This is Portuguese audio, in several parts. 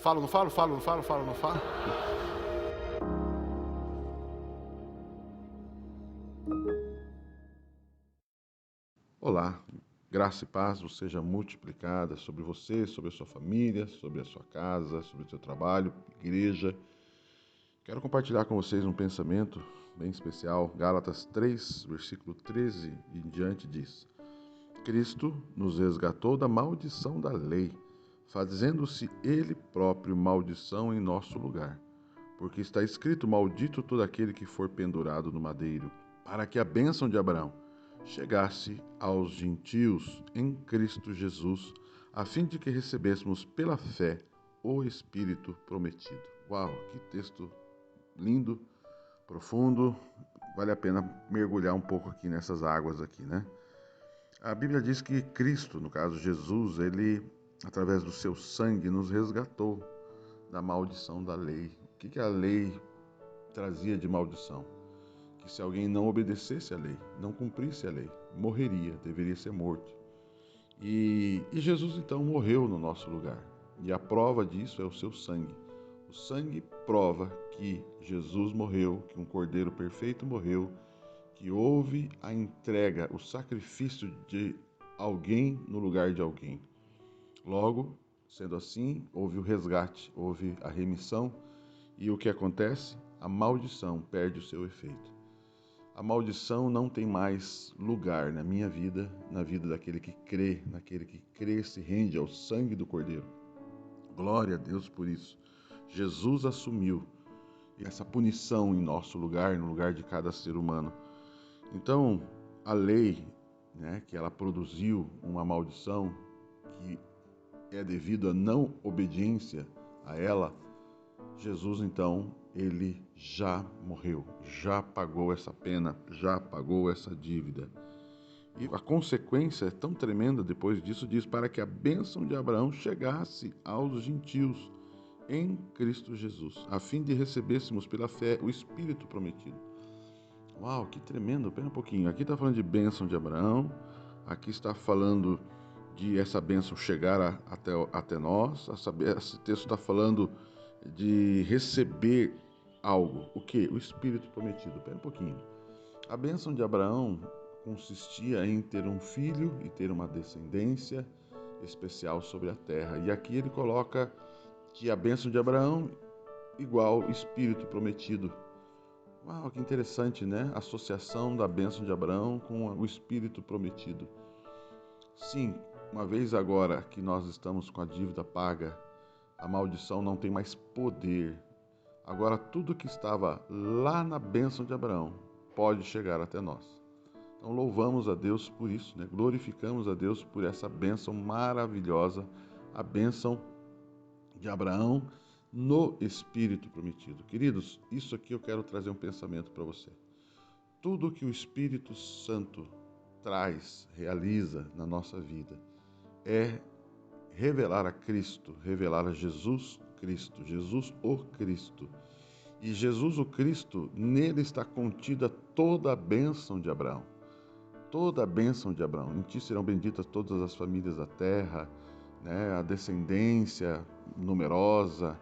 Falo, não falo? Falo, não falo? Falo, não falo? Olá, graça e paz seja multiplicada sobre você, sobre a sua família, sobre a sua casa, sobre o seu trabalho, igreja. Quero compartilhar com vocês um pensamento bem especial. Gálatas 3, versículo 13 e em diante diz: Cristo nos resgatou da maldição da lei, fazendo-se Ele próprio maldição em nosso lugar. Porque está escrito: Maldito todo aquele que for pendurado no madeiro, para que a bênção de Abraão chegasse aos gentios em Cristo Jesus, a fim de que recebêssemos pela fé o Espírito prometido. Uau, que texto lindo, profundo, vale a pena mergulhar um pouco aqui nessas águas aqui, né? A Bíblia diz que Cristo, no caso Jesus, ele, através do seu sangue, nos resgatou da maldição da lei. O que a lei trazia de maldição? Que se alguém não obedecesse à lei, não cumprisse a lei, morreria, deveria ser morto. E Jesus então morreu no nosso lugar. E a prova disso é o seu sangue. O sangue prova que Jesus morreu, que um cordeiro perfeito morreu, que houve a entrega, o sacrifício de alguém no lugar de alguém. Logo, sendo assim, houve o resgate, houve a remissão. E o que acontece? A maldição perde o seu efeito. A maldição não tem mais lugar na minha vida, na vida daquele que crê, naquele que crê, se rende ao sangue do Cordeiro. Glória a Deus por isso. Jesus assumiu essa punição em nosso lugar, no lugar de cada ser humano. Então, a lei, que ela produziu uma maldição que é devido à não obediência a ela, Jesus, então, ele já morreu, já pagou essa pena, já pagou essa dívida. E a consequência é tão tremenda depois disso, diz, para que a bênção de Abraão chegasse aos gentios em Cristo Jesus, a fim de recebêssemos pela fé o Espírito prometido. Uau, que tremendo, pera um pouquinho. Aqui está falando de bênção de Abraão, aqui está falando de essa bênção chegar até nós, esse texto está falando de receber algo. O que? O Espírito prometido. Pera um pouquinho. A bênção de Abraão consistia em ter um filho e ter uma descendência especial sobre a terra. E aqui ele coloca que a bênção de Abraão igual Espírito prometido. Uau, que interessante, né? A associação da bênção de Abraão com o Espírito prometido. Sim, uma vez agora que nós estamos com a dívida paga, a maldição não tem mais poder. Agora tudo que estava lá na bênção de Abraão pode chegar até nós. Então louvamos a Deus por isso, né? Glorificamos a Deus por essa bênção maravilhosa, a bênção de Abraão no Espírito prometido. Queridos, isso aqui eu quero trazer um pensamento para você. Tudo que o Espírito Santo traz, realiza na nossa vida, é revelar a Cristo, revelar a Jesus Cristo, Jesus o Cristo. E Jesus o Cristo, nele está contida toda a bênção de Abraão. Toda a bênção de Abraão. Em ti serão benditas todas as famílias da terra, né? A descendência numerosa,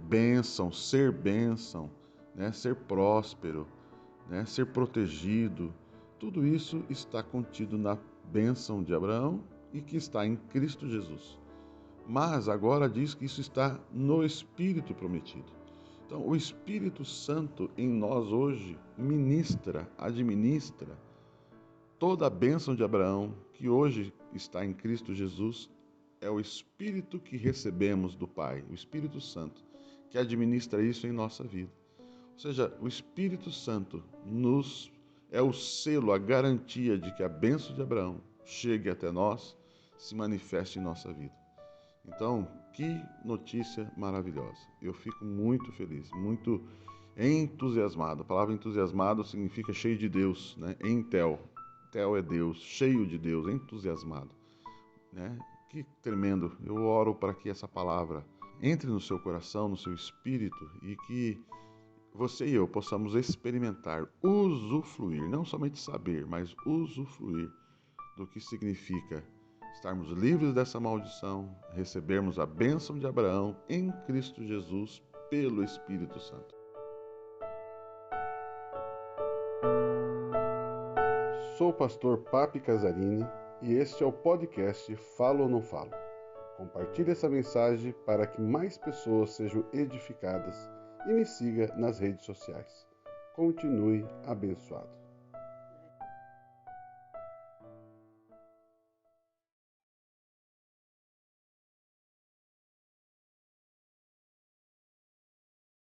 bênção, né? Ser próspero, né? Ser protegido. Tudo isso está contido na bênção de Abraão e que está em Cristo Jesus. Mas agora diz que isso está no Espírito prometido. Então, o Espírito Santo em nós hoje ministra, administra toda a bênção de Abraão, que hoje está em Cristo Jesus, é o Espírito que recebemos do Pai, o Espírito Santo, que administra isso em nossa vida. Ou seja, o Espírito Santo é o selo, a garantia de que a bênção de Abraão chegue até nós, se manifeste em nossa vida. Então, que notícia maravilhosa. Eu fico muito feliz, muito entusiasmado. A palavra entusiasmado significa cheio de Deus, né? Entel. Tel é Deus, cheio de Deus, entusiasmado, né? Que tremendo. Eu oro para que essa palavra entre no seu coração, no seu espírito e que você e eu possamos experimentar, usufruir, não somente saber, mas usufruir do que significa estarmos livres dessa maldição, recebermos a bênção de Abraão em Cristo Jesus pelo Espírito Santo. Sou o pastor Papi Casarini e este é o podcast Falo ou Não Falo. Compartilhe essa mensagem para que mais pessoas sejam edificadas e me siga nas redes sociais. Continue abençoado.